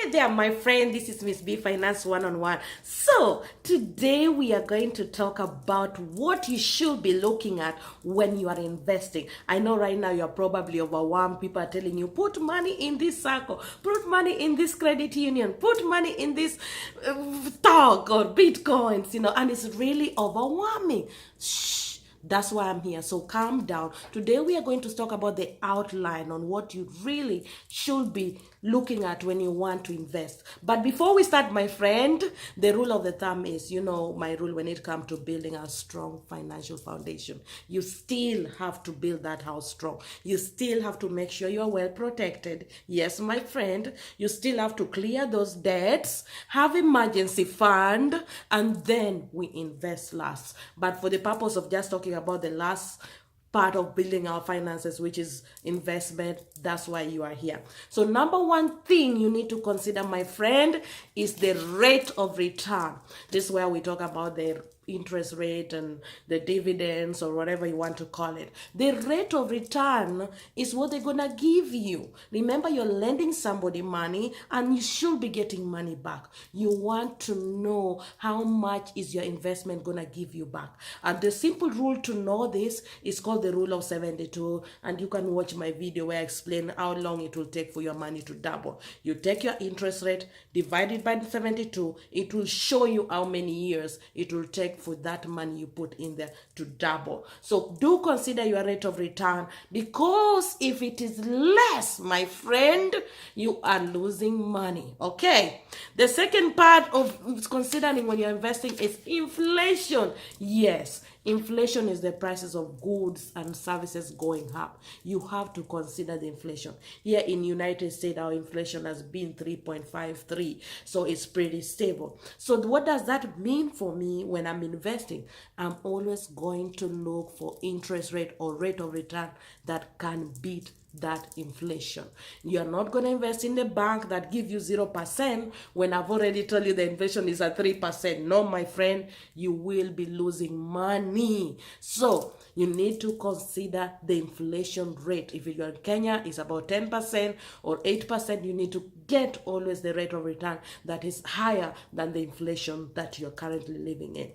Hey there, my friend. This is Miss B Finance One-on-One. So, today we are going to talk about what you should be looking at when you are investing. I know right now you're probably overwhelmed. People are telling you, put money in this circle, put money in this credit union, put money in this stock or bitcoins, and it's really overwhelming. Shh. That's why I'm here. So calm down. Today we are going to talk about the outline on what you really should be looking at when you want to invest. But before we start, my friend, the rule of the thumb is, my rule when it comes to building a strong financial foundation. You still have to build that house strong. You still have to make sure you are well protected. Yes, my friend, you still have to clear those debts, have emergency fund, and then we invest last. But for the purpose of just talking about the last part of building our finances, which is investment, that's why you are here. So number one thing you need to consider, my friend, is the rate of return. This is where we talk about the interest rate and the dividends or whatever you want to call it. The rate of return is what they're gonna give you. Remember, you're lending somebody money and you should be getting money back. You want to know how much is your investment gonna give you back. And the simple rule to know this is called the rule of 72, and you can watch my video where I explain how long it will take for your money to double. You take your interest rate, divide it by the 72, it will show you how many years it will take for that money you put in there to double. So do consider your rate of return, because if it is less, my friend, you are losing money. Okay. The second part of considering when you're investing is inflation. Yes, inflation is the prices of goods and services going up. You have to consider the inflation. Here in United States, our inflation has been 3.53, so it's pretty stable. So what does that mean for me when I'm investing? I'm always going to look for interest rate or rate of return that can beat that inflation. You're not going to invest in the bank that give you 0% when I've already told you the inflation is at 3%. No, my friend, you will be losing money. So you need to consider the inflation rate. If you're in Kenya, it's about 10% or 8%. You need to get always the rate of return that is higher than the inflation that you're currently living in.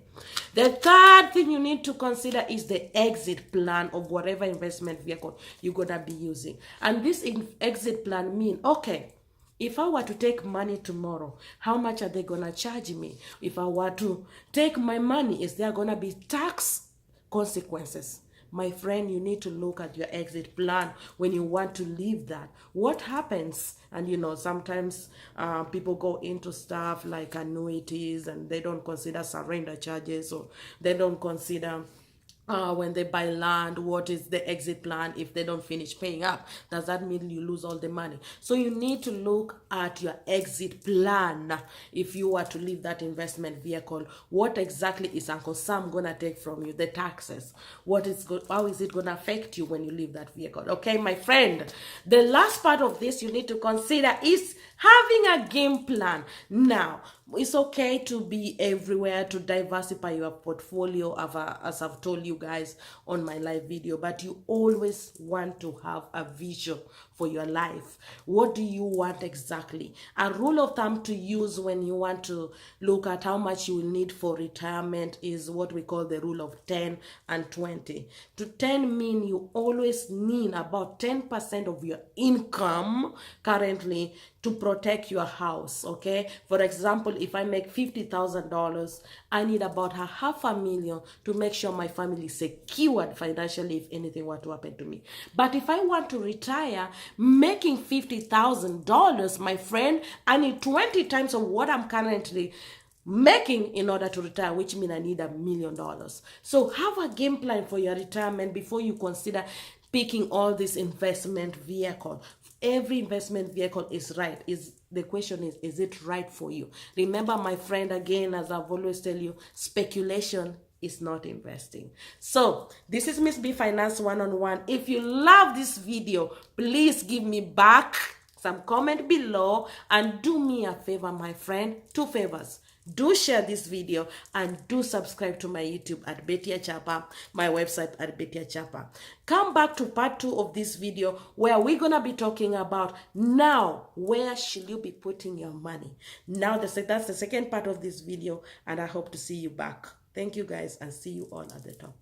The third thing you need to consider is the exit plan of whatever investment vehicle you're going to be using. And this exit plan mean, okay, if I were to take money tomorrow, how much are they going to charge me? If I were to take my money, is there going to be tax consequences? My friend, you need to look at your exit plan when you want to leave that. What happens? And sometimes people go into stuff like annuities and they don't consider surrender charges, or they don't consider when they buy land, what is the exit plan if they don't finish paying up? Does that mean you lose all the money? So you need to look at your exit plan. If you were to leave that investment vehicle, what exactly is Uncle Sam gonna take from you? The taxes. How is it gonna affect you when you leave that vehicle? Okay, my friend. The last part of this you need to consider is having a game plan. Now, it's okay to be everywhere, to diversify your portfolio, as I've told you guys on my live video, but you always want to have a vision for your life. What do you want exactly? A rule of thumb to use when you want to look at how much you will need for retirement is what we call the rule of 10 and 20. To 10 mean you always need about 10% of your income currently to protect your house. Okay, for example, if I make $50,000, I need about $500,000 to make sure my family is secured financially if anything were to happen to me. But if I want to retire making $50,000, my friend, I need 20 times of what I'm currently making in order to retire, which means I need $1 million. So have a game plan for your retirement before you consider picking all this investment vehicle. Every investment vehicle is right. The question is it right for you? Remember, my friend, again, as I've always tell you, speculation is not investing. So this is Miss B Finance One-on-One. If you love this video, please give me back some comment below and do me a favor, my friend. 2 favors. Do share this video and do subscribe to my YouTube at Betty Achapa, my website at Betty Achapa. Come back to part 2 of this video where we're going to be talking about now, where should you be putting your money? Now, that's the second part of this video, and I hope to see you back. Thank you guys, and see you all at the top.